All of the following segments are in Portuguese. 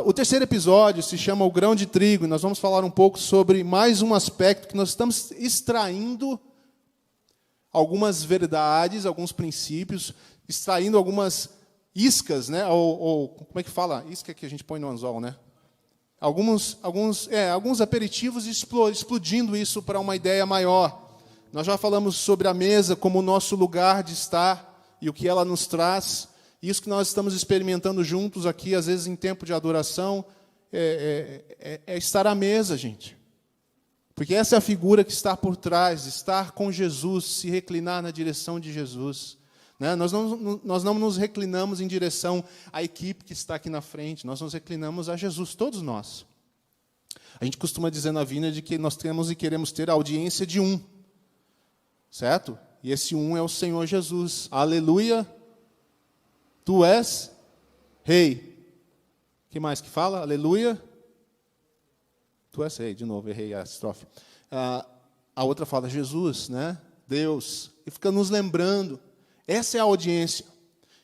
O terceiro episódio se chama O Grão de Trigo, e nós vamos falar um pouco sobre mais um aspecto que nós estamos extraindo algumas verdades, alguns princípios, extraindo algumas iscas, né? Ou como é que fala? Isca que a gente põe no anzol, né? Alguns aperitivos explodindo isso para uma ideia maior. Nós já falamos sobre a mesa como o nosso lugar de estar e o que ela nos traz. Isso que nós estamos experimentando juntos aqui, às vezes em tempo de adoração, é estar à mesa, gente. Porque essa é a figura que está por trás, estar com Jesus, se reclinar na direção de Jesus. Né? Nós não nos reclinamos em direção à equipe que está aqui na frente, nós nos reclinamos a Jesus, todos nós. A gente costuma dizer na Vineyard que nós temos e queremos ter a audiência de um. Certo? E esse um é o Senhor Jesus. Aleluia. Tu és rei. O que mais que fala? Aleluia. Tu és rei. De novo, errei a estrofe. A outra fala Jesus, né? Deus. E fica nos lembrando. Essa é a audiência.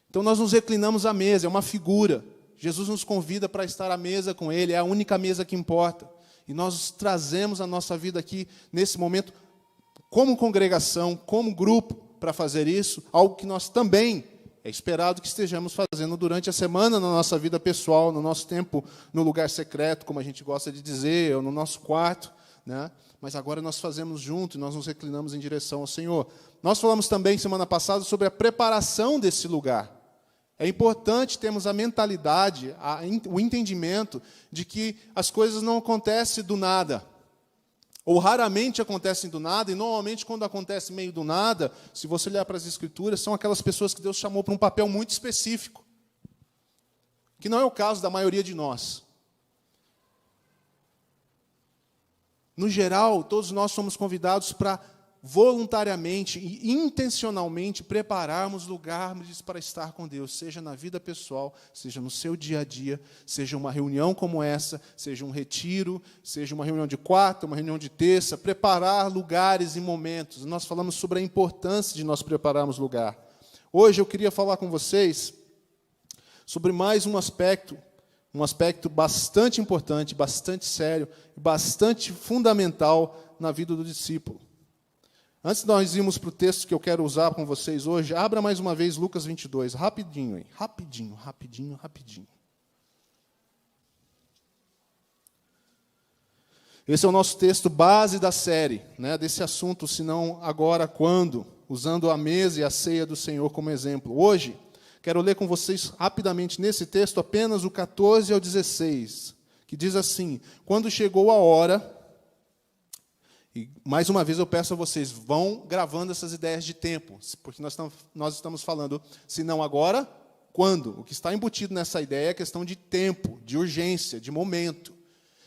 Então nós nos reclinamos à mesa, é uma figura. Jesus nos convida para estar à mesa com Ele, é a única mesa que importa. E nós trazemos a nossa vida aqui, nesse momento, como congregação, como grupo, para fazer isso, algo que nós também é esperado que estejamos fazendo durante a semana na nossa vida pessoal, no nosso tempo no lugar secreto, como a gente gosta de dizer, ou no nosso quarto, né? Mas agora nós fazemos junto e nós nos reclinamos em direção ao Senhor. Nós falamos também, semana passada, sobre a preparação desse lugar. É importante termos a mentalidade, o entendimento de que as coisas não acontecem do nada. Ou raramente acontecem do nada, e normalmente quando acontece meio do nada, se você olhar para as Escrituras, são aquelas pessoas que Deus chamou para um papel muito específico, que não é o caso da maioria de nós. No geral, todos nós somos convidados para voluntariamente e intencionalmente prepararmos lugares para estar com Deus, seja na vida pessoal, seja no seu dia a dia, seja uma reunião como essa, seja um retiro, seja uma reunião de quarta, uma reunião de terça, preparar lugares e momentos. Nós falamos sobre a importância de nós prepararmos lugar. Hoje eu queria falar com vocês sobre mais um aspecto bastante importante, bastante sério, bastante fundamental na vida do discípulo. Antes de nós irmos para o texto que eu quero usar com vocês hoje, abra mais uma vez Lucas 22, rapidinho, hein? Rapidinho. Esse é o nosso texto base da série, né, desse assunto, se não agora, quando, usando a mesa e a ceia do Senhor como exemplo. Hoje, quero ler com vocês rapidamente nesse texto apenas o 14 ao 16, que diz assim: quando chegou a hora... E, mais uma vez, eu peço a vocês, vão gravando essas ideias de tempo, porque nós estamos falando, se não agora, quando? O que está embutido nessa ideia é a questão de tempo, de urgência, de momento.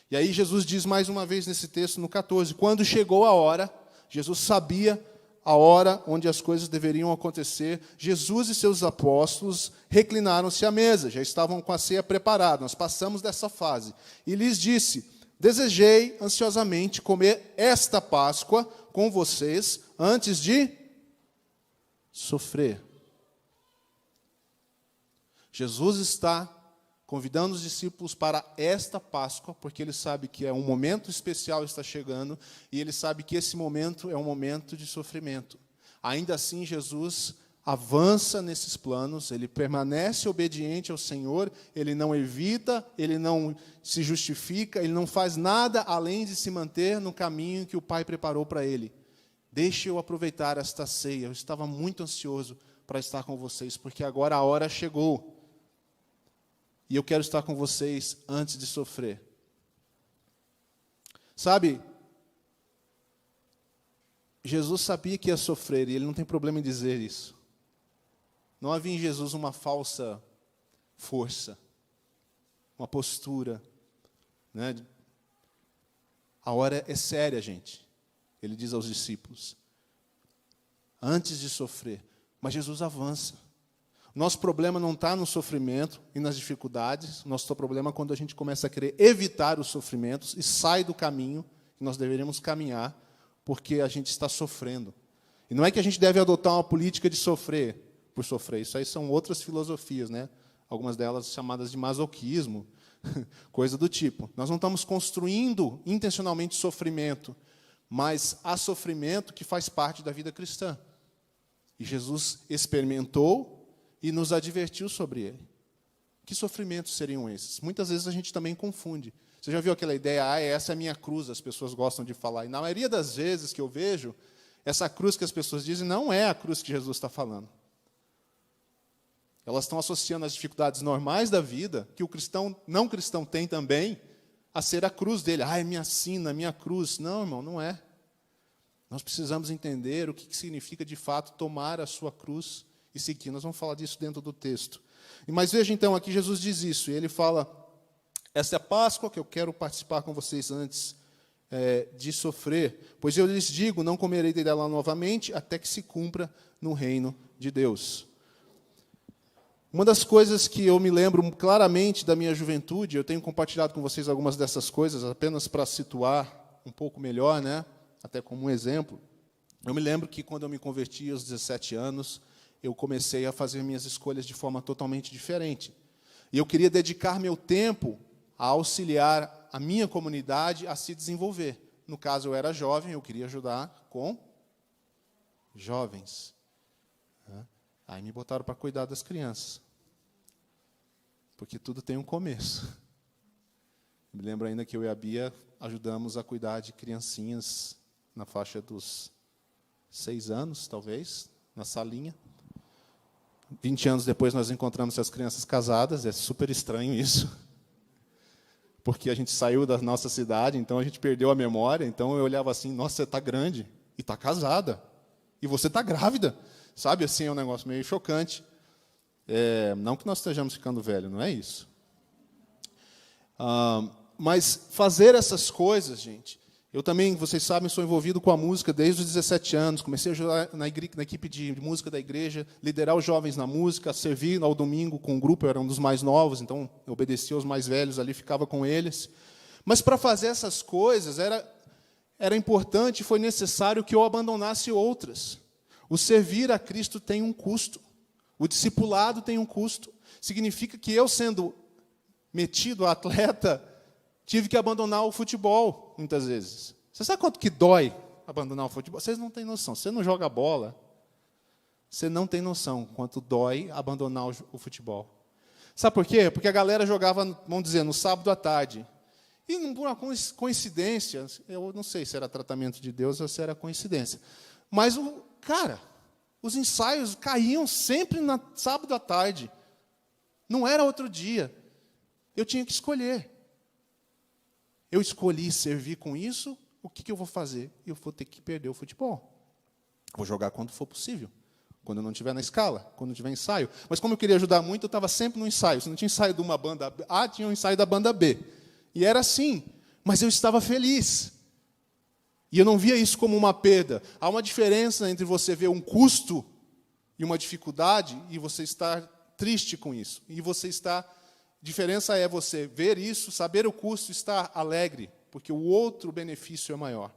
E aí Jesus diz mais uma vez nesse texto, no 14, quando chegou a hora, Jesus sabia a hora onde as coisas deveriam acontecer, Jesus e seus apóstolos reclinaram-se à mesa, já estavam com a ceia preparada, nós passamos dessa fase. E lhes disse: desejei ansiosamente comer esta Páscoa com vocês antes de sofrer. Jesus está convidando os discípulos para esta Páscoa, porque ele sabe que um momento especial está chegando, e ele sabe que esse momento é um momento de sofrimento. Ainda assim, Jesus avança nesses planos, ele permanece obediente ao Senhor, ele não evita, ele não se justifica, ele não faz nada além de se manter no caminho que o Pai preparou para ele. Deixe eu aproveitar esta ceia, eu estava muito ansioso para estar com vocês, porque agora a hora chegou. E eu quero estar com vocês antes de sofrer. Sabe, Jesus sabia que ia sofrer, e ele não tem problema em dizer isso. Não havia em Jesus uma falsa força, uma postura, né? A hora é séria, gente. Ele diz aos discípulos, antes de sofrer. Mas Jesus avança. Nosso problema não está no sofrimento e nas dificuldades. Nosso problema é quando a gente começa a querer evitar os sofrimentos e sai do caminho que nós deveríamos caminhar, porque a gente está sofrendo. E não é que a gente deve adotar uma política de sofrer por sofrer. Isso aí são outras filosofias, né? Algumas delas chamadas de masoquismo. Coisa do tipo. Nós não estamos construindo intencionalmente sofrimento, mas há sofrimento que faz parte da vida cristã. E Jesus experimentou e nos advertiu sobre ele. Que sofrimentos seriam esses? Muitas vezes a gente também confunde. Você já viu aquela ideia, essa é a minha cruz, as pessoas gostam de falar. E na maioria das vezes que eu vejo, essa cruz que as pessoas dizem não é a cruz que Jesus está falando. Elas estão associando as dificuldades normais da vida, que o cristão, não cristão tem também, a ser a cruz dele. É minha sina, minha cruz. Não, irmão, não é. Nós precisamos entender o que significa, de fato, tomar a sua cruz e seguir. Nós vamos falar disso dentro do texto. Mas veja, então, aqui Jesus diz isso, e ele fala, esta é a Páscoa que eu quero participar com vocês antes de sofrer, pois eu lhes digo, não comerei dela novamente, até que se cumpra no reino de Deus. Uma das coisas que eu me lembro claramente da minha juventude, eu tenho compartilhado com vocês algumas dessas coisas, apenas para situar um pouco melhor, né? Até como um exemplo. Eu me lembro que quando eu me converti aos 17 anos, eu comecei a fazer minhas escolhas de forma totalmente diferente. E eu queria dedicar meu tempo a auxiliar a minha comunidade a se desenvolver. No caso, eu era jovem, eu queria ajudar com jovens. Aí me botaram para cuidar das crianças. Porque tudo tem um começo. Me lembro ainda que eu e a Bia ajudamos a cuidar de criancinhas na faixa dos 6 anos, talvez, na salinha. 20 anos depois nós encontramos essas crianças casadas, é super estranho isso. Porque a gente saiu da nossa cidade, então a gente perdeu a memória, então eu olhava assim, nossa, você está grande e está casada. E você está grávida. Sabe, assim, é um negócio meio chocante. Não que nós estejamos ficando velhos, não é isso. Mas fazer essas coisas, gente, eu também, vocês sabem, sou envolvido com a música desde os 17 anos. Comecei a ajudar na equipe de música da igreja, liderar os jovens na música, servir ao domingo com um grupo, eu era um dos mais novos, então eu obedecia aos mais velhos ali, ficava com eles. Mas para fazer essas coisas, era importante, foi necessário que eu abandonasse outras. O servir a Cristo tem um custo. O discipulado tem um custo. Significa que eu, sendo metido a atleta, tive que abandonar o futebol, muitas vezes. Você sabe quanto que dói abandonar o futebol? Vocês não têm noção. Você não joga bola, você não tem noção quanto dói abandonar o futebol. Sabe por quê? Porque a galera jogava, vamos dizer, no sábado à tarde. E, por uma coincidência, eu não sei se era tratamento de Deus ou se era coincidência, mas, os ensaios caíam sempre no sábado à tarde. Não era outro dia. Eu tinha que escolher. Eu escolhi servir com isso, o que eu vou fazer? Eu vou ter que perder o futebol. Vou jogar quando for possível. Quando eu não estiver na escala, quando tiver ensaio. Mas como eu queria ajudar muito, eu estava sempre no ensaio. Se não tinha ensaio de uma banda A, tinha um ensaio da banda B. E era assim. Mas eu estava feliz. E eu não via isso como uma perda. Há uma diferença entre você ver um custo e uma dificuldade e você estar triste com isso. Diferença é você ver isso, saber o custo e estar alegre, porque o outro benefício é maior.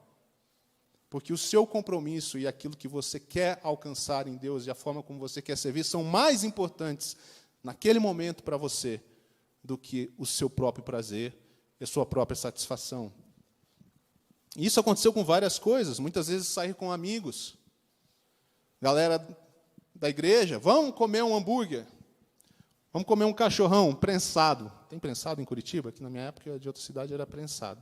Porque o seu compromisso e aquilo que você quer alcançar em Deus e a forma como você quer servir são mais importantes naquele momento para você do que o seu próprio prazer e a sua própria satisfação. E isso aconteceu com várias coisas. Muitas vezes sair com amigos. Galera da igreja, vamos comer um hambúrguer. Vamos comer um cachorrão prensado. Tem prensado em Curitiba? Aqui na minha época, de outra cidade, era prensado.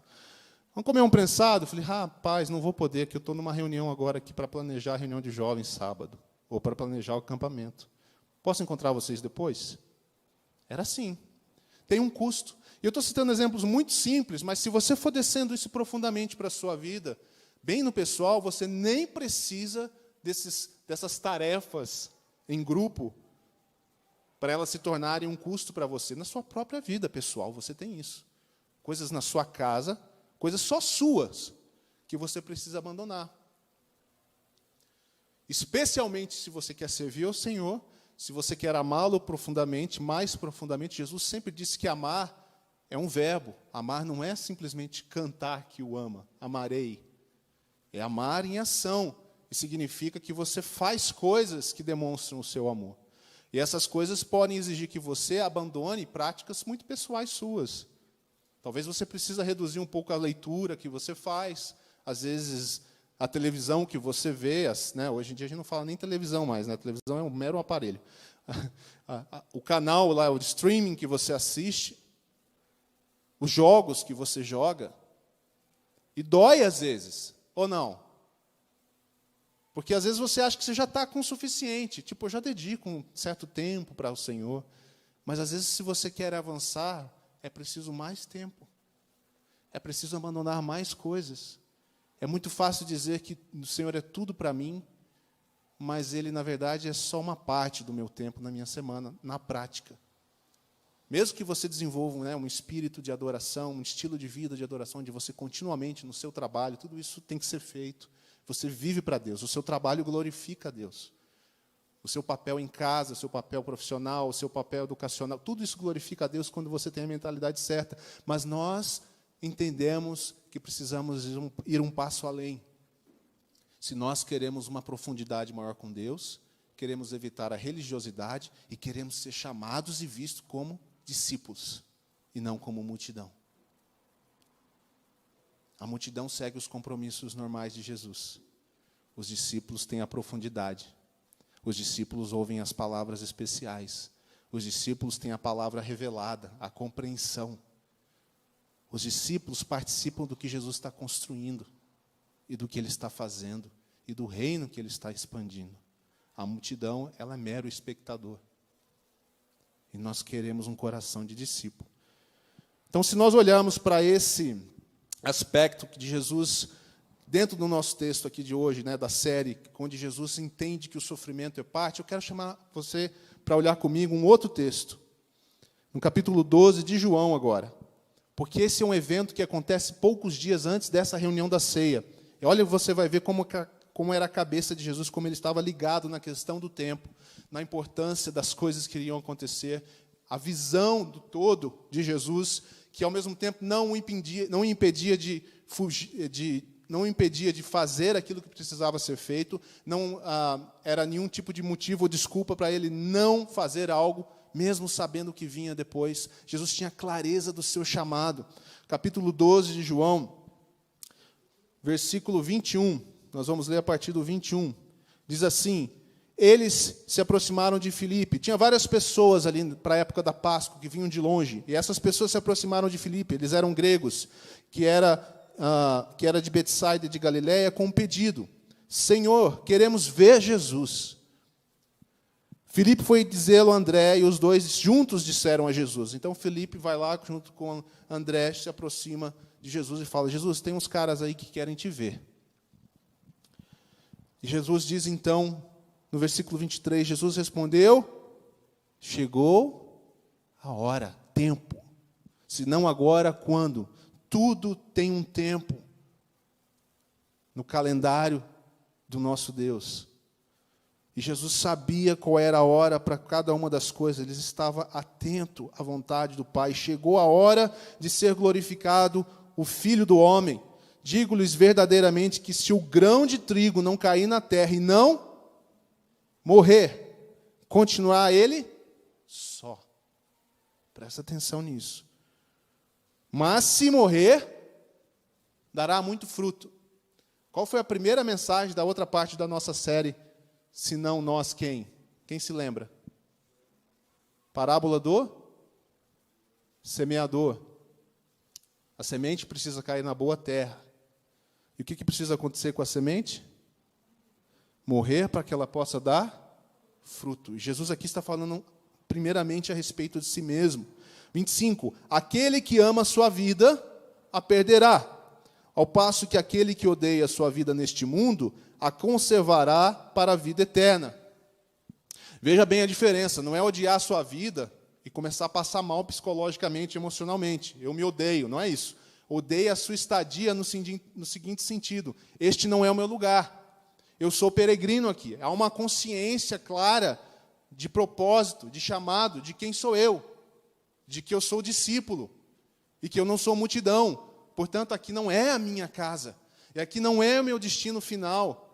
Vamos comer um prensado? Eu falei, rapaz, não vou poder, que eu estou numa reunião agora aqui para planejar a reunião de jovens sábado. Ou para planejar o acampamento. Posso encontrar vocês depois? Era assim. Tem um custo. E eu estou citando exemplos muito simples, mas se você for descendo isso profundamente para a sua vida, bem no pessoal, você nem precisa dessas tarefas em grupo para elas se tornarem um custo para você. Na sua própria vida pessoal, você tem isso. Coisas na sua casa, coisas só suas, que você precisa abandonar. Especialmente se você quer servir ao Senhor, se você quer amá-lo profundamente, mais profundamente. Jesus sempre disse que amar é um verbo. Amar não é simplesmente cantar que o ama. Amarei. É amar em ação. E significa que você faz coisas que demonstram o seu amor. E essas coisas podem exigir que você abandone práticas muito pessoais suas. Talvez você precisa reduzir um pouco a leitura que você faz, às vezes a televisão que você vê, né? Hoje em dia a gente não fala nem televisão mais, né? A televisão é um mero aparelho. O canal lá, o streaming que você assiste, os jogos que você joga, e dói às vezes, ou não? Porque às vezes você acha que você já está com o suficiente, tipo, eu já dedico um certo tempo para o Senhor, mas às vezes se você quer avançar, é preciso mais tempo, é preciso abandonar mais coisas. É muito fácil dizer que o Senhor é tudo para mim, mas Ele, na verdade, é só uma parte do meu tempo na minha semana, na prática. Mesmo que você desenvolva, né, um espírito de adoração, um estilo de vida de adoração, onde você continuamente, no seu trabalho, tudo isso tem que ser feito. Você vive para Deus, o seu trabalho glorifica a Deus. O seu papel em casa, o seu papel profissional, o seu papel educacional, tudo isso glorifica a Deus quando você tem a mentalidade certa. Mas nós entendemos que precisamos ir um passo além. Se nós queremos uma profundidade maior com Deus, queremos evitar a religiosidade e queremos ser chamados e vistos como discípulos e não como multidão. A multidão segue os compromissos normais de Jesus. Os discípulos têm a profundidade. Os discípulos ouvem as palavras especiais. Os discípulos têm a palavra revelada, a compreensão. Os discípulos participam do que Jesus está construindo e do que Ele está fazendo e do reino que Ele está expandindo. A multidão, ela é mero espectador. E nós queremos um coração de discípulo. Então, se nós olharmos para esse aspecto de Jesus, dentro do nosso texto aqui de hoje, né, da série, onde Jesus entende que o sofrimento é parte, eu quero chamar você para olhar comigo um outro texto. No capítulo 12 de João agora. Porque esse é um evento que acontece poucos dias antes dessa reunião da ceia. E olha, você vai ver como era a cabeça de Jesus, como ele estava ligado na questão do tempo, na importância das coisas que iriam acontecer, a visão do todo de Jesus, que ao mesmo tempo não o impedia de fugir, não impedia de fazer aquilo que precisava ser feito, não era nenhum tipo de motivo ou desculpa para ele não fazer algo, mesmo sabendo o que vinha depois. Jesus tinha clareza do seu chamado. Capítulo 12 de João, versículo 21, nós vamos ler a partir do 21. Diz assim: eles se aproximaram de Filipe. Tinha várias pessoas ali para a época da Páscoa que vinham de longe. E essas pessoas se aproximaram de Filipe. Eles eram gregos, que era de Betsaida de Galiléia, com um pedido: Senhor, queremos ver Jesus. Filipe foi dizê-lo a André, e os dois juntos disseram a Jesus. Então, Filipe vai lá, junto com André, se aproxima de Jesus e fala: Jesus, tem uns caras aí que querem te ver. E Jesus diz, então, no versículo 23, Jesus respondeu: chegou a hora, tempo. Se não agora, quando? Tudo tem um tempo no calendário do nosso Deus. E Jesus sabia qual era a hora para cada uma das coisas. Ele estava atento à vontade do Pai. Chegou a hora de ser glorificado o Filho do Homem. Digo-lhes verdadeiramente que se o grão de trigo não cair na terra e não morrer, continuar ele só. Presta atenção nisso. Mas se morrer, dará muito fruto. Qual foi a primeira mensagem da outra parte da nossa série? Se não nós, quem? Quem se lembra? Parábola do semeador. A semente precisa cair na boa terra. E o que precisa acontecer com a semente? Morrer para que ela possa dar fruto. E Jesus aqui está falando primeiramente a respeito de si mesmo. 25. Aquele que ama a sua vida, a perderá. Ao passo que aquele que odeia a sua vida neste mundo, a conservará para a vida eterna. Veja bem a diferença, não é odiar a sua vida e começar a passar mal psicologicamente, emocionalmente. Eu me odeio, não é isso. Odeia a sua estadia no seguinte sentido: este não é o meu lugar. Eu sou peregrino aqui. Há uma consciência clara de propósito, de chamado, de quem sou eu, de que eu sou discípulo e que eu não sou multidão. Portanto, aqui não é a minha casa, e aqui não é o meu destino final.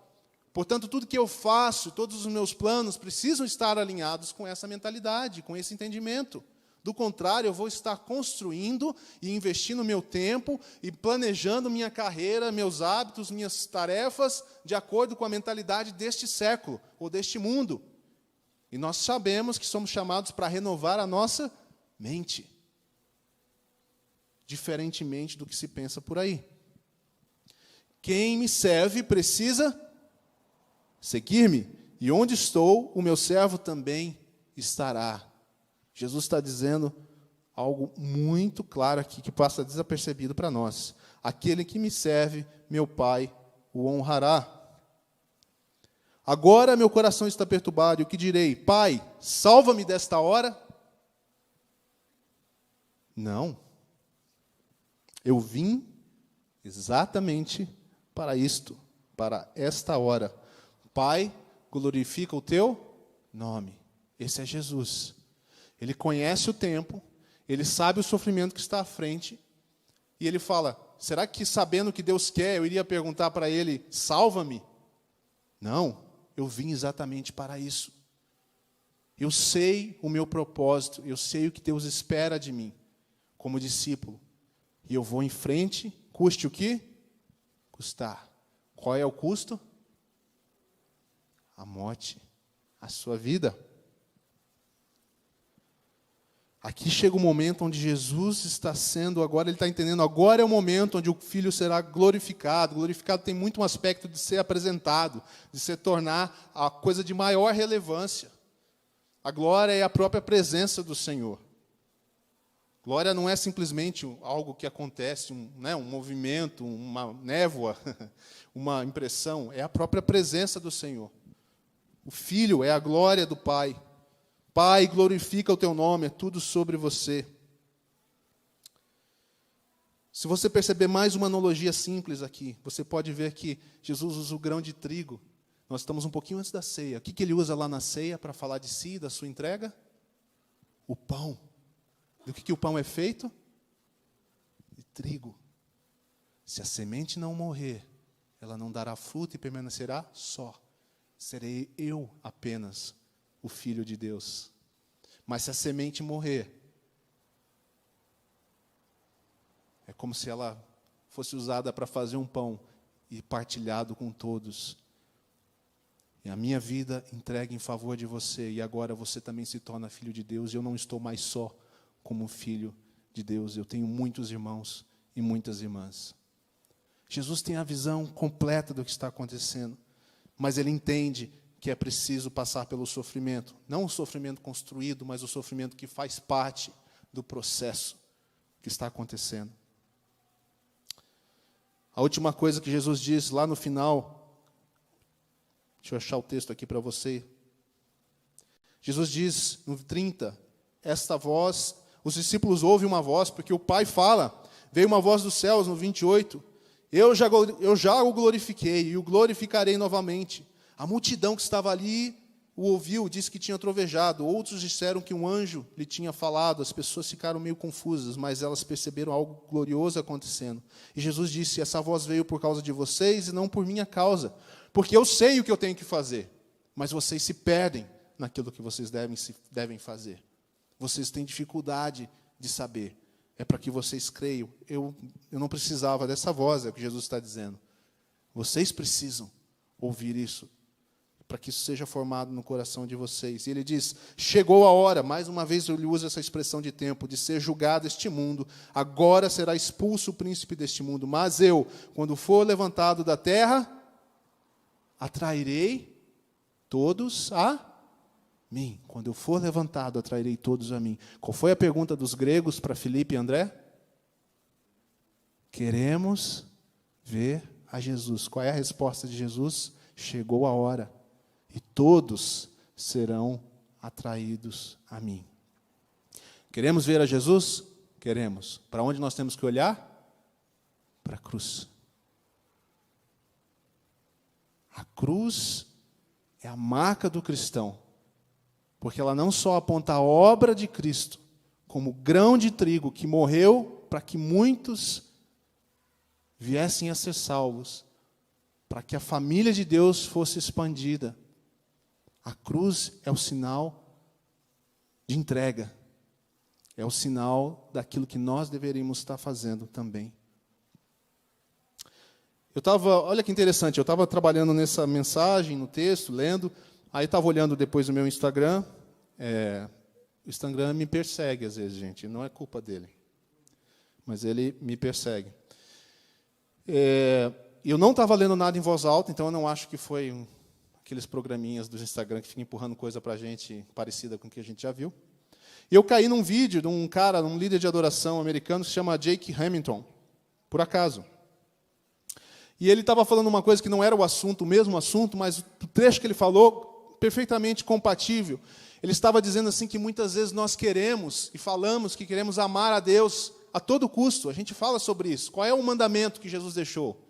Portanto, tudo que eu faço, todos os meus planos precisam estar alinhados com essa mentalidade, com esse entendimento. Do contrário, eu vou estar construindo e investindo meu tempo e planejando minha carreira, meus hábitos, minhas tarefas, de acordo com a mentalidade deste século ou deste mundo. E nós sabemos que somos chamados para renovar a nossa mente, diferentemente do que se pensa por aí. Quem me serve precisa seguir-me, e onde estou, o meu servo também estará. Jesus está dizendo algo muito claro aqui, que passa desapercebido para nós. Aquele que me serve, meu Pai o honrará. Agora meu coração está perturbado, e o que direi? Pai, salva-me desta hora? Não. Eu vim exatamente para isto, para esta hora. Pai, glorifica o teu nome. Esse é Jesus. Ele conhece o tempo, ele sabe o sofrimento que está à frente, e ele fala, será que sabendo o que Deus quer, eu iria perguntar para ele, salva-me? Não, eu vim exatamente para isso. Eu sei o meu propósito, eu sei o que Deus espera de mim, como discípulo. E eu vou em frente, custe o que? Custar. Qual é o custo? A morte, a sua vida. Aqui chega o momento onde Jesus está sendo, agora ele está entendendo, agora é o momento onde o Filho será glorificado. Glorificado tem muito um aspecto de ser apresentado, de se tornar a coisa de maior relevância. A glória é a própria presença do Senhor. Glória não é simplesmente algo que acontece, um movimento, uma névoa, uma impressão. É a própria presença do Senhor. O Filho é a glória do Pai. Pai, glorifica o teu nome, é tudo sobre você. Se você perceber mais uma analogia simples aqui, você pode ver que Jesus usa o grão de trigo. Nós estamos um pouquinho antes da ceia. O que ele usa lá na ceia para falar de si, da sua entrega? O pão. Do que o pão é feito? De trigo. Se a semente não morrer, ela não dará fruto e permanecerá só. Serei eu apenas o Filho de Deus. Mas se a semente morrer, é como se ela fosse usada para fazer um pão e partilhado com todos. E a minha vida entregue em favor de você, e agora você também se torna filho de Deus, e eu não estou mais só como filho de Deus, eu tenho muitos irmãos e muitas irmãs. Jesus tem a visão completa do que está acontecendo, mas ele entende que é preciso passar pelo sofrimento. Não o sofrimento construído, mas o sofrimento que faz parte do processo que está acontecendo. A última coisa que Jesus diz lá no final, deixa eu achar o texto aqui para você. Jesus diz no 30, esta voz, os discípulos ouvem uma voz, porque o Pai fala, veio uma voz dos céus no 28, eu já o glorifiquei e o glorificarei novamente. A multidão que estava ali o ouviu, disse que tinha trovejado. Outros disseram que um anjo lhe tinha falado. As pessoas ficaram meio confusas, mas elas perceberam algo glorioso acontecendo. E Jesus disse, essa voz veio por causa de vocês e não por minha causa. Porque eu sei o que eu tenho que fazer, mas vocês se perdem naquilo que vocês devem fazer. Vocês têm dificuldade de saber. É para que vocês creiam. Eu não precisava dessa voz, é o que Jesus está dizendo. Vocês precisam ouvir isso, para que isso seja formado no coração de vocês. E ele diz, chegou a hora, mais uma vez ele usa essa expressão de tempo, de ser julgado este mundo, agora será expulso o príncipe deste mundo, mas eu, quando for levantado da terra, atrairei todos a mim. Quando eu for levantado, atrairei todos a mim. Qual foi a pergunta dos gregos para Filipe e André? Queremos ver a Jesus. Qual é a resposta de Jesus? Chegou a hora. E todos serão atraídos a mim. Queremos ver a Jesus? Queremos. Para onde nós temos que olhar? Para a cruz. A cruz é a marca do cristão, porque ela não só aponta a obra de Cristo, como grão de trigo que morreu para que muitos viessem a ser salvos, para que a família de Deus fosse expandida. A cruz é o sinal de entrega. É o sinal daquilo que nós deveríamos estar fazendo também. Olha que interessante, eu estava trabalhando nessa mensagem, no texto, lendo, aí estava olhando depois o meu Instagram. O Instagram me persegue às vezes, gente, não é culpa dele, mas ele me persegue. Eu não estava lendo nada em voz alta, então eu não acho que foi aqueles programinhas do Instagram que ficam empurrando coisa para a gente parecida com o que a gente já viu. E eu caí num vídeo de um cara, um líder de adoração americano, que se chama Jake Hamilton, por acaso. E ele estava falando uma coisa que não era o mesmo assunto, mas o trecho que ele falou, perfeitamente compatível. Ele estava dizendo assim que muitas vezes nós queremos, e falamos que queremos amar a Deus a todo custo. A gente fala sobre isso. Qual é o mandamento que Jesus deixou?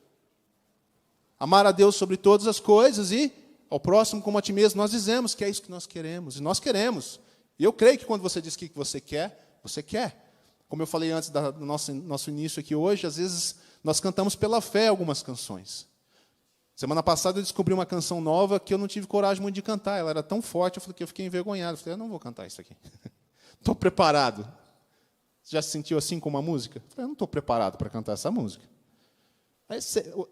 Amar a Deus sobre todas as coisas e ao próximo como a ti mesmo. Nós dizemos que é isso que nós queremos, e nós queremos. E eu creio que quando você diz que você quer, você quer. Como eu falei antes do nosso início aqui hoje, às vezes nós cantamos pela fé algumas canções. Semana passada eu descobri uma canção nova que eu não tive coragem muito de cantar. Ela era tão forte, eu fiquei envergonhado. Eu falei, eu não vou cantar isso aqui. Estou preparado. Você já se sentiu assim com uma música? Eu falei, eu não estou preparado para cantar essa música. Aí,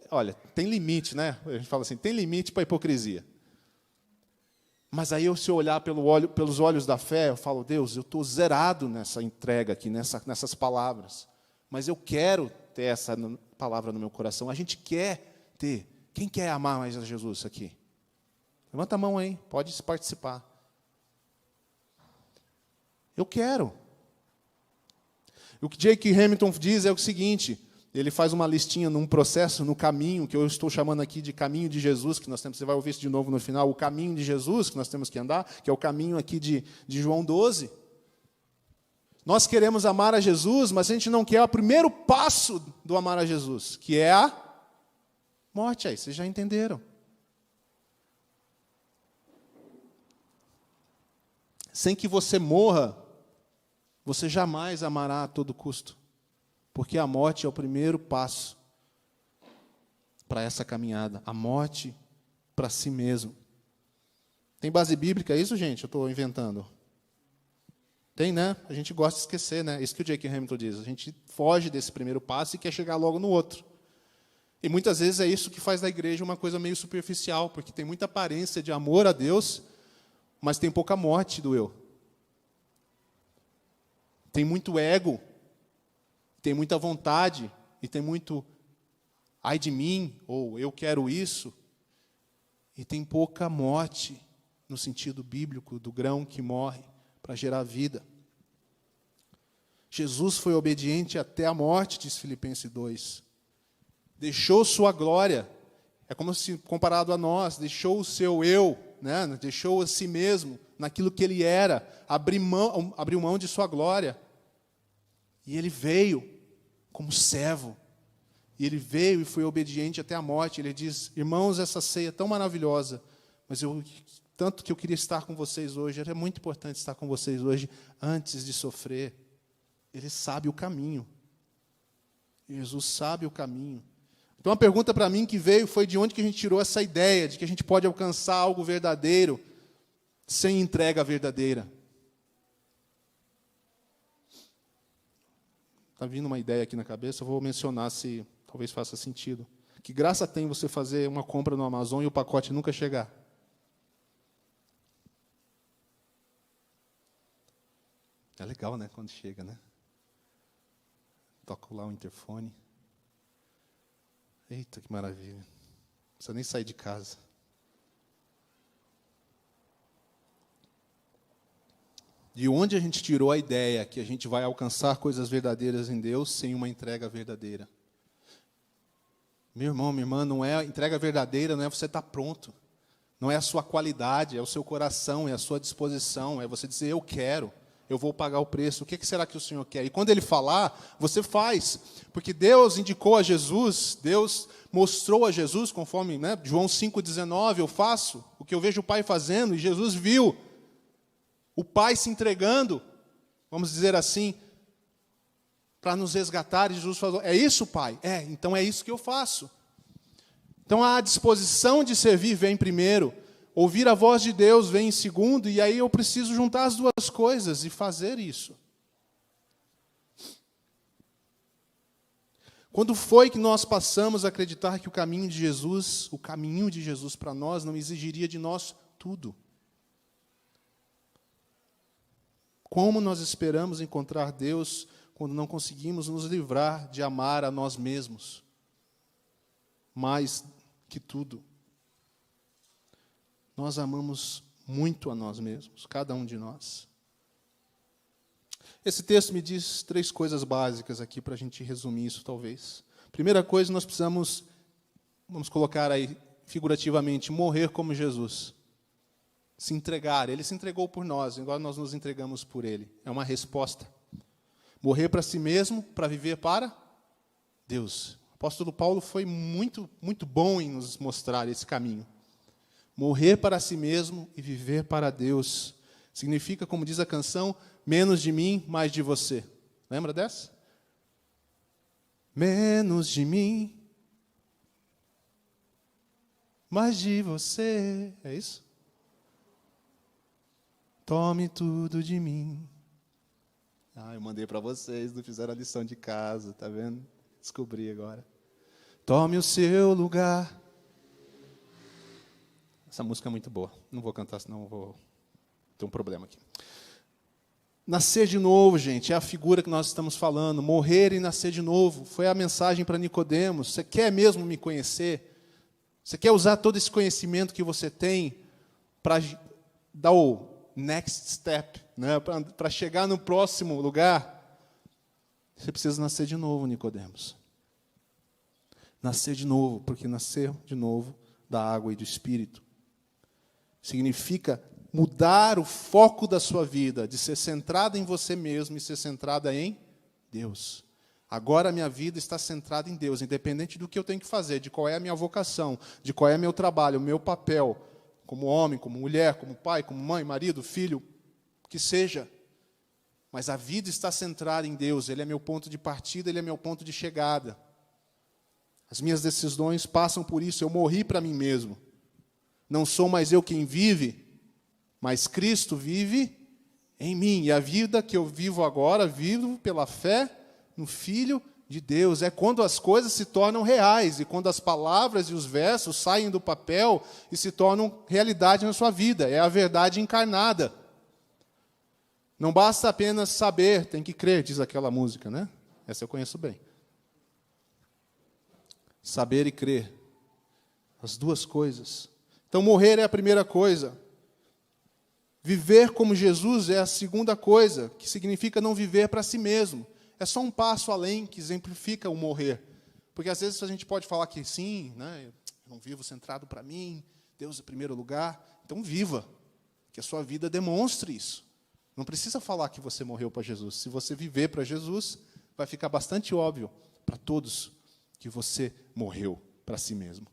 olha, tem limite, né? A gente fala assim, tem limite para a hipocrisia. Mas aí, se eu olhar pelos olhos da fé, eu falo, Deus, eu estou zerado nessa entrega aqui, nessas palavras. Mas eu quero ter essa palavra no meu coração. A gente quer ter. Quem quer amar mais a Jesus aqui? Levanta a mão aí, pode participar. Eu quero. O que Jake Hamilton diz é o seguinte, ele faz uma listinha num processo, no caminho, que eu estou chamando aqui de caminho de Jesus, que nós temos, você vai ouvir isso de novo no final, o caminho de Jesus que nós temos que andar, que é o caminho aqui de João 12. Nós queremos amar a Jesus, mas a gente não quer o primeiro passo do amar a Jesus, que é a morte. Aí, vocês já entenderam. Sem que você morra, você jamais amará a todo custo. Porque a morte é o primeiro passo para essa caminhada. A morte para si mesmo. Tem base bíblica isso, gente? Eu estou inventando. Tem, né? A gente gosta de esquecer, né? Isso que o Jake Hamilton diz. A gente foge desse primeiro passo e quer chegar logo no outro. E muitas vezes é isso que faz da igreja uma coisa meio superficial, porque tem muita aparência de amor a Deus, mas tem pouca morte do eu. Tem muito ego, tem muita vontade, e tem muito ai de mim, ou eu quero isso, e tem pouca morte, no sentido bíblico, do grão que morre para gerar vida. Jesus foi obediente até a morte, diz Filipenses 2. Deixou sua glória, é como se comparado a nós, deixou o seu eu, né? Deixou a si mesmo, naquilo que ele era, abriu mão de sua glória. E ele veio como servo. E ele veio e foi obediente até a morte. Ele diz, irmãos, essa ceia é tão maravilhosa, mas tanto que eu queria estar com vocês hoje, era muito importante estar com vocês hoje, antes de sofrer. Ele sabe o caminho. Jesus sabe o caminho. Então, a pergunta para mim que veio foi de onde que a gente tirou essa ideia de que a gente pode alcançar algo verdadeiro sem entrega verdadeira. Está vindo uma ideia aqui na cabeça, eu vou mencionar se talvez faça sentido. Que graça tem você fazer uma compra no Amazon e o pacote nunca chegar? É legal, né, quando chega, né? Toco lá o interfone. Eita, que maravilha. Não precisa nem sair de casa. De onde a gente tirou a ideia que a gente vai alcançar coisas verdadeiras em Deus sem uma entrega verdadeira? Meu irmão, minha irmã, não é entrega verdadeira, não é você estar pronto. Não é a sua qualidade, é o seu coração, é a sua disposição, é você dizer, eu quero. Eu vou pagar o preço. O que será que o Senhor quer? E quando Ele falar, você faz. Porque Deus indicou a Jesus, Deus mostrou a Jesus, conforme, né, João 5,19, eu faço o que eu vejo o Pai fazendo, e Jesus viu o Pai se entregando, vamos dizer assim, para nos resgatar, e Jesus falou, é isso, Pai? É, então é isso que eu faço. Então a disposição de servir vem primeiro, ouvir a voz de Deus vem em segundo, e aí eu preciso juntar as duas coisas e fazer isso. Quando foi que nós passamos a acreditar que o caminho de Jesus para nós não exigiria de nós tudo? Como nós esperamos encontrar Deus quando não conseguimos nos livrar de amar a nós mesmos mais que tudo? Nós amamos muito a nós mesmos, cada um de nós. Esse texto me diz 3 coisas básicas aqui para a gente resumir isso, talvez. Primeira coisa, nós precisamos, vamos colocar aí figurativamente, morrer como Jesus. Se entregar. Ele se entregou por nós, agora nós nos entregamos por Ele. É uma resposta. Morrer para si mesmo, para viver para Deus. O apóstolo Paulo foi muito, muito bom em nos mostrar esse caminho. Morrer para si mesmo e viver para Deus. Significa, como diz a canção, menos de mim, mais de você. Lembra dessa? Menos de mim, mais de você. É isso? Tome tudo de mim. Eu mandei para vocês, não fizeram a lição de casa, tá vendo? Descobri agora. Tome o seu lugar. Essa música é muito boa. Não vou cantar, senão vou ter um problema aqui. Nascer de novo, gente, é a figura que nós estamos falando. Morrer e nascer de novo. Foi a mensagem para Nicodemos. Você quer mesmo me conhecer? Você quer usar todo esse conhecimento que você tem para dar o next step, né? Para chegar no próximo lugar? Você precisa nascer de novo, Nicodemos. Nascer de novo, porque nascer de novo da água e do Espírito significa mudar o foco da sua vida, de ser centrada em você mesmo e ser centrada em Deus. Agora a minha vida está centrada em Deus, independente do que eu tenho que fazer, de qual é a minha vocação, de qual é meu trabalho, o meu papel, como homem, como mulher, como pai, como mãe, marido, filho, que seja. Mas a vida está centrada em Deus, Ele é meu ponto de partida, Ele é meu ponto de chegada. As minhas decisões passam por isso, eu morri para mim mesmo. Não sou mais eu quem vive, mas Cristo vive em mim. E a vida que eu vivo agora, vivo pela fé no Filho de Deus. É quando as coisas se tornam reais, e quando as palavras e os versos saem do papel e se tornam realidade na sua vida. É a verdade encarnada. Não basta apenas saber, tem que crer, diz aquela música, né? Essa eu conheço bem. Saber e crer. As duas coisas. Então, morrer é a primeira coisa. Viver como Jesus é a segunda coisa, que significa não viver para si mesmo. É só um passo além que exemplifica o morrer. Porque às vezes a gente pode falar que sim, né, eu não vivo centrado para mim, Deus em primeiro lugar. Então viva, que a sua vida demonstre isso. Não precisa falar que você morreu para Jesus. Se você viver para Jesus, vai ficar bastante óbvio para todos que você morreu para si mesmo.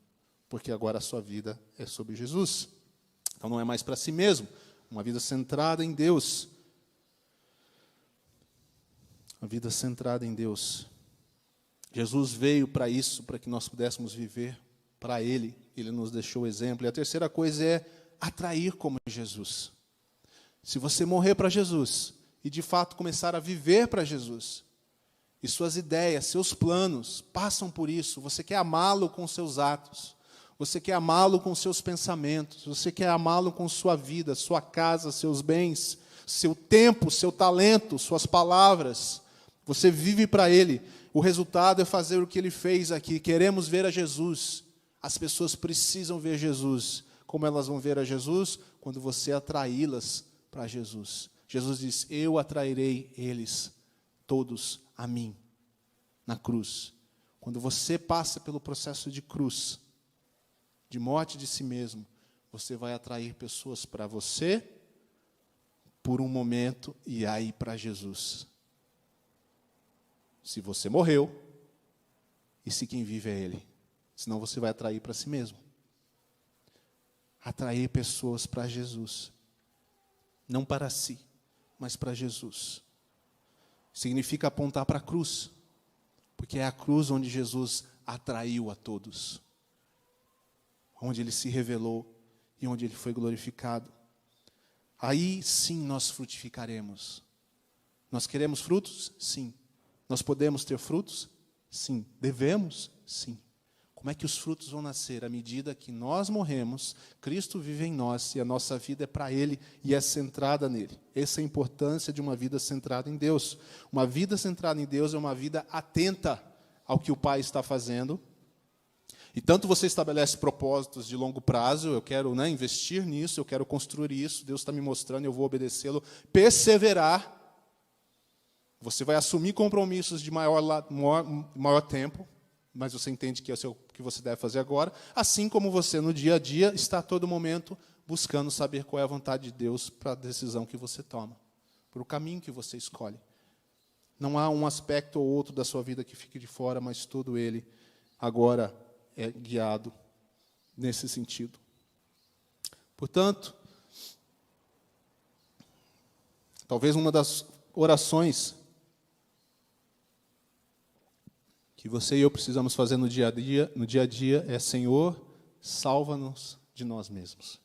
Porque agora a sua vida é sobre Jesus. Então não é mais para si mesmo. Uma vida centrada em Deus. Uma vida centrada em Deus. Jesus veio para isso, para que nós pudéssemos viver para Ele. Ele nos deixou o exemplo. E a terceira coisa é atrair como Jesus. Se você morrer para Jesus e de fato começar a viver para Jesus, e suas ideias, seus planos passam por isso, você quer amá-lo com seus atos, você quer amá-lo com seus pensamentos, você quer amá-lo com sua vida, sua casa, seus bens, seu tempo, seu talento, suas palavras. Você vive para Ele. O resultado é fazer o que Ele fez aqui. Queremos ver a Jesus. As pessoas precisam ver Jesus. Como elas vão ver a Jesus? Quando você atraí-las para Jesus. Jesus diz, eu atrairei eles todos a mim, na cruz. Quando você passa pelo processo de cruz, de morte de si mesmo, você vai atrair pessoas para você por um momento e aí para Jesus. Se você morreu, e se quem vive é Ele. Senão você vai atrair para si mesmo. Atrair pessoas para Jesus. Não para si, mas para Jesus. Significa apontar para a cruz. Porque é a cruz onde Jesus atraiu a todos. Onde Ele se revelou e onde Ele foi glorificado. Aí sim nós frutificaremos. Nós queremos frutos? Sim. Nós podemos ter frutos? Sim. Devemos? Sim. Como é que os frutos vão nascer? À medida que nós morremos, Cristo vive em nós e a nossa vida é para Ele e é centrada nele. Essa é a importância de uma vida centrada em Deus. Uma vida centrada em Deus é uma vida atenta ao que o Pai está fazendo. E tanto você estabelece propósitos de longo prazo, eu quero investir nisso, eu quero construir isso, Deus está me mostrando, eu vou obedecê-lo, perseverar. Você vai assumir compromissos de maior tempo, mas você entende que é o que você deve fazer agora, assim como você, no dia a dia, está a todo momento buscando saber qual é a vontade de Deus para a decisão que você toma, para o caminho que você escolhe. Não há um aspecto ou outro da sua vida que fique de fora, mas todo ele agora é guiado nesse sentido. Portanto, talvez uma das orações que você e eu precisamos fazer no dia a dia é: Senhor, salva-nos de nós mesmos.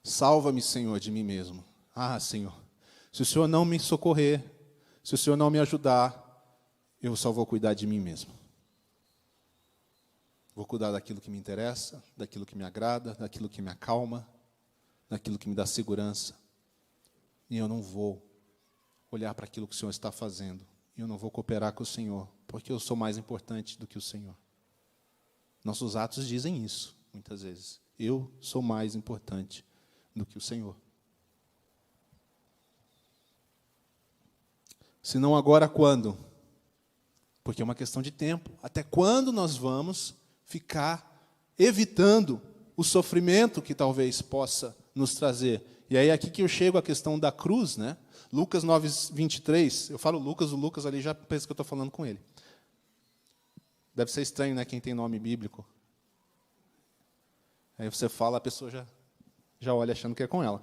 Salva-me, Senhor, de mim mesmo. Ah, Senhor, se o Senhor não me socorrer, se o Senhor não me ajudar, eu só vou cuidar de mim mesmo. Vou cuidar daquilo que me interessa, daquilo que me agrada, daquilo que me acalma, daquilo que me dá segurança. E eu não vou olhar para aquilo que o Senhor está fazendo. E eu não vou cooperar com o Senhor, porque eu sou mais importante do que o Senhor. Nossos atos dizem isso, muitas vezes. Eu sou mais importante do que o Senhor. Se não agora, quando? Porque é uma questão de tempo. Até quando nós vamos ficar evitando o sofrimento que talvez possa nos trazer? E aí é aqui que eu chego à questão da cruz, né? Lucas 9, 23, eu falo Lucas, o Lucas ali já pensa que eu estou falando com ele. Deve ser estranho, né, quem tem nome bíblico. Aí você fala, a pessoa já olha achando que é com ela.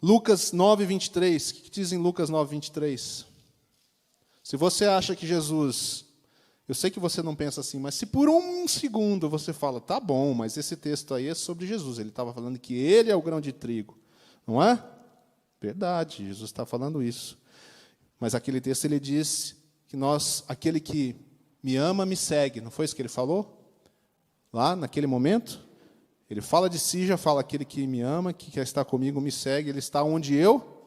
Lucas 9, 23, o que diz em Lucas 9, 23? Se você acha que Jesus... Eu sei que você não pensa assim, mas se por um segundo você fala, tá bom, mas esse texto aí é sobre Jesus, ele estava falando que ele é o grão de trigo, não é? Verdade, Jesus está falando isso. Mas aquele texto ele diz que aquele que me ama, me segue. Não foi isso que ele falou? Lá, naquele momento? Ele fala de si, já fala, aquele que me ama, que quer estar comigo, me segue. Ele está onde eu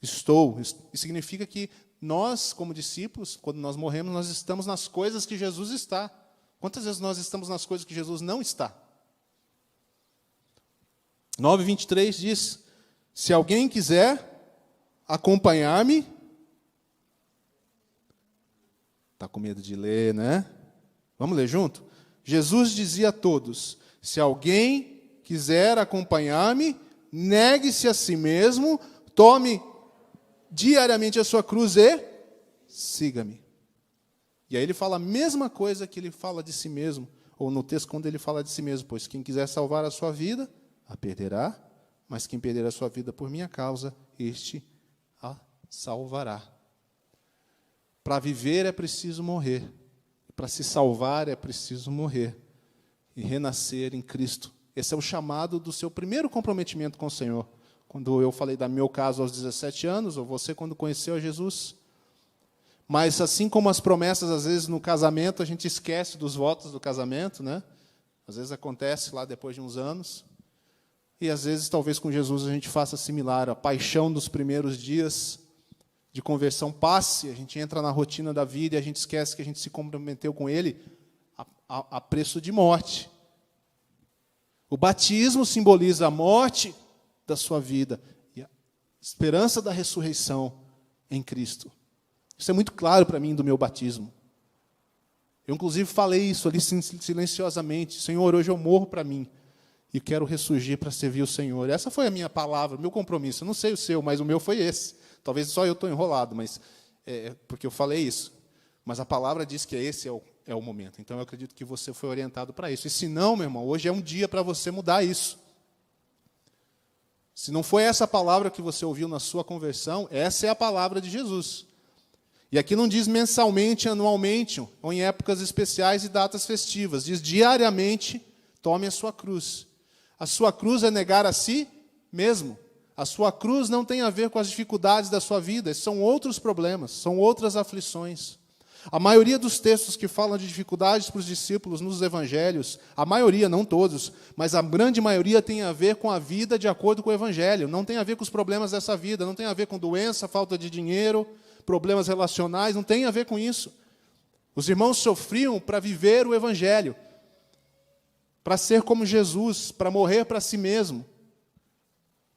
estou. Isso significa que nós, como discípulos, quando nós morremos, nós estamos nas coisas que Jesus está. Quantas vezes nós estamos nas coisas que Jesus não está? 9:23 diz: se alguém quiser acompanhar-me... Está com medo de ler, né? Vamos ler junto? Jesus dizia a todos: se alguém quiser acompanhar-me, negue-se a si mesmo, tome diariamente a sua cruz e siga-me. E aí ele fala a mesma coisa que ele fala de si mesmo, ou no texto quando ele fala de si mesmo: pois quem quiser salvar a sua vida, a perderá, mas quem perder a sua vida por minha causa, este a salvará. Para viver é preciso morrer. Para se salvar é preciso morrer e renascer em Cristo. Esse é o chamado do seu primeiro comprometimento com o Senhor. Quando eu falei do meu caso aos 17 anos, ou você quando conheceu a Jesus. Mas assim como as promessas, às vezes no casamento, a gente esquece dos votos do casamento, né? Às vezes acontece lá depois de uns anos. E às vezes, talvez com Jesus, a gente faça similar. A paixão dos primeiros dias de conversão passe, a gente entra na rotina da vida e a gente esquece que a gente se comprometeu com Ele a preço de morte. O batismo simboliza a morte da sua vida e a esperança da ressurreição em Cristo. Isso é muito claro para mim do meu batismo. Eu, inclusive, falei isso ali silenciosamente: Senhor, hoje eu morro para mim e quero ressurgir para servir o Senhor. Essa foi a minha palavra, o meu compromisso. Eu não sei o seu, mas o meu foi esse. Talvez só eu estou enrolado, mas porque eu falei isso. Mas a palavra diz que esse é o momento. Então, eu acredito que você foi orientado para isso. E se não, meu irmão, hoje é um dia para você mudar isso. Se não foi essa palavra que você ouviu na sua conversão, essa é a palavra de Jesus. E aqui não diz mensalmente, anualmente, ou em épocas especiais e datas festivas. Diz diariamente, tome a sua cruz. A sua cruz é negar a si mesmo. A sua cruz não tem a ver com as dificuldades da sua vida. Esses são outros problemas, são outras aflições. A maioria dos textos que falam de dificuldades para os discípulos nos evangelhos, a maioria, não todos, mas a grande maioria tem a ver com a vida de acordo com o evangelho. Não tem a ver com os problemas dessa vida, não tem a ver com doença, falta de dinheiro, problemas relacionais, não tem a ver com isso. Os irmãos sofriam para viver o evangelho, para ser como Jesus, para morrer para si mesmo.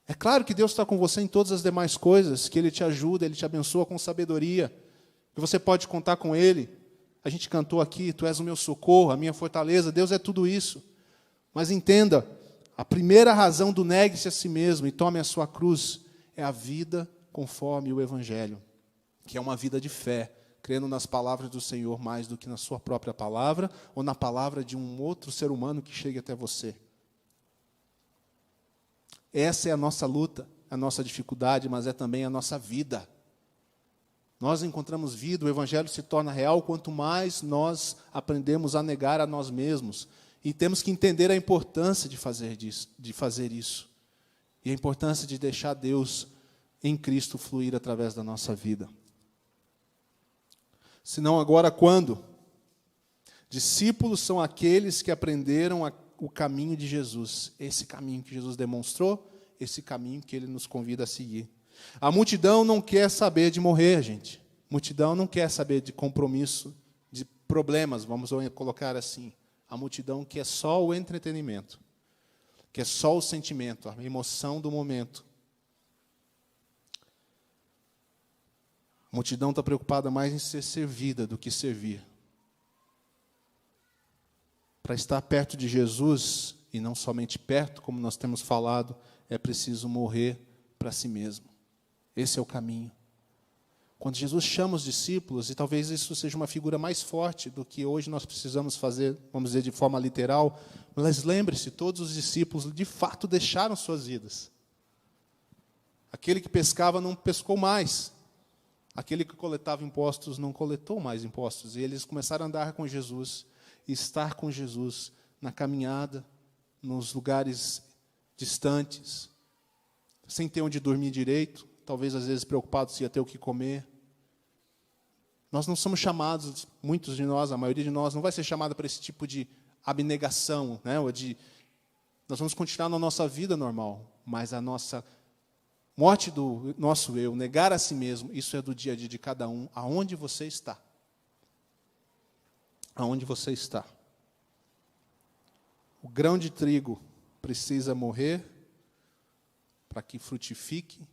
É claro que Deus está com você em todas as demais coisas, que Ele te ajuda, Ele te abençoa com sabedoria, que você pode contar com Ele. A gente cantou aqui, Tu és o meu socorro, a minha fortaleza, Deus é tudo isso. Mas entenda, a primeira razão do negue-se a si mesmo e tome a sua cruz é a vida conforme o Evangelho, que é uma vida de fé, crendo nas palavras do Senhor mais do que na sua própria palavra ou na palavra de um outro ser humano que chegue até você. Essa é a nossa luta, a nossa dificuldade, mas é também a nossa vida. Nós encontramos vida, o Evangelho se torna real quanto mais nós aprendemos a negar a nós mesmos. E temos que entender a importância de fazer isso. E a importância de deixar Deus em Cristo fluir através da nossa vida. Senão agora quando? Discípulos são aqueles que aprenderam o caminho de Jesus. Esse caminho que Jesus demonstrou, esse caminho que Ele nos convida a seguir. A multidão não quer saber de morrer, gente. A multidão não quer saber de compromisso, de problemas, vamos colocar assim. A multidão quer só o entretenimento, quer só o sentimento, a emoção do momento. A multidão está preocupada mais em ser servida do que servir. Para estar perto de Jesus, e não somente perto, como nós temos falado, é preciso morrer para si mesmo. Esse é o caminho. Quando Jesus chama os discípulos, e talvez isso seja uma figura mais forte do que hoje nós precisamos fazer, vamos dizer, de forma literal, mas lembre-se, todos os discípulos de fato deixaram suas vidas. Aquele que pescava não pescou mais. Aquele que coletava impostos não coletou mais impostos. E eles começaram a andar com Jesus, e estar com Jesus na caminhada, nos lugares distantes, sem ter onde dormir direito, talvez às vezes preocupados se ia ter o que comer. Nós não somos chamados, muitos de nós, a maioria de nós, não vai ser chamada para esse tipo de abnegação, né? Nós vamos continuar na nossa vida normal, mas a nossa morte do nosso eu, negar a si mesmo, isso é do dia a dia de cada um, aonde você está. Aonde você está. O grão de trigo precisa morrer para que frutifique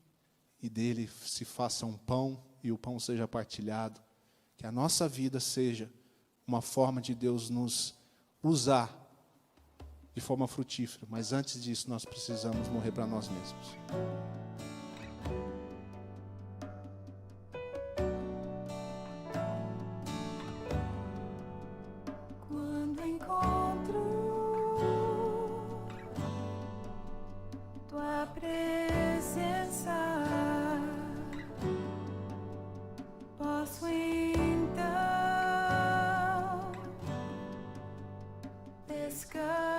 e dele se faça um pão e o pão seja partilhado. Que a nossa vida seja uma forma de Deus nos usar de forma frutífera. Mas antes disso, nós precisamos morrer para nós mesmos. Quando encontro tua presença, posso então descansar.